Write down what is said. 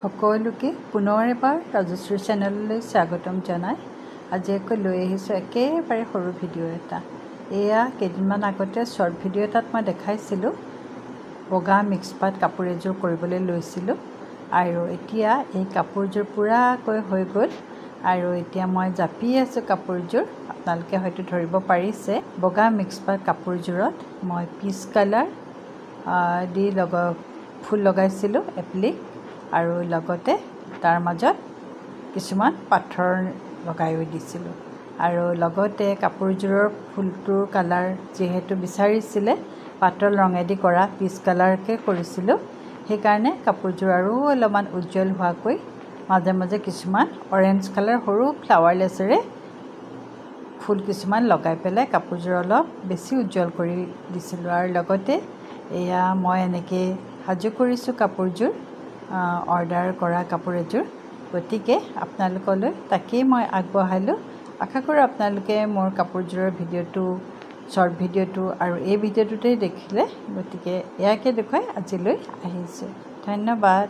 সকলোকে পুনৰ এবাৰ ৰাজশ্ৰী চেনেললৈ স্বাগতম জনাই আজি আকৌ লৈ আহিছোঁ একেবাৰে সৰু ভিডিঅ' এটা। এয়া কেইদিনমান আগতে শ্বৰ্ট ভিডিঅ' এটাত মই দেখাইছিলোঁ বগা মিক্স পাট কাপোৰ এযোৰ কৰিবলৈ লৈছিলোঁ আৰু এতিয়া এই কাপোৰযোৰ পূৰাকৈ হৈ গ'ল আৰু এতিয়া মই জাপি আছোঁ কাপোৰযোৰ। আপোনালোকে হয়তো ধৰিব পাৰিছে বগা মিক্স পাট কাপোৰযোৰত মই পিচ কালাৰ দি ফুল লগাইছিলোঁ এপ্লিক আৰু লগতে তাৰ মাজত কিছুমান পাথৰ লগাইও দিছিলোঁ আৰু লগতে কাপোৰযোৰৰ ফুলটোৰ কালাৰ যিহেতু বিচাৰিছিলে পাতল ৰঙেদি কৰা পিচ কালাৰকে কৰিছিলোঁ, সেইকাৰণে কাপোৰযোৰ আৰু অলপমান উজ্জ্বল হোৱাকৈ মাজে মাজে কিছুমান অৰেঞ্জ কালাৰ সৰু ফ্লাৱাৰলেছেৰে ফুল কিছুমান লগাই পেলাই কাপোৰযোৰ অলপ বেছি উজ্জ্বল কৰি দিছিলোঁ। আৰু লগতে এয়া মই এনেকৈ সাজু কৰিছোঁ কাপোৰযোৰ, অৰ্ডাৰ কৰা কাপোৰ এযোৰ, গতিকে আপোনালোকলৈ তাকেই মই আগবঢ়ালোঁ। আশা কৰোঁ আপোনালোকে মোৰ কাপোৰযোৰৰ ভিডিঅ'টো শ্বৰ্ট ভিডিঅ'টো আৰু এই ভিডিঅ'টোতেই দেখিলে, গতিকে ইয়াকে দেখুৱাই আজিলৈ আহিছোঁ। ধন্যবাদ।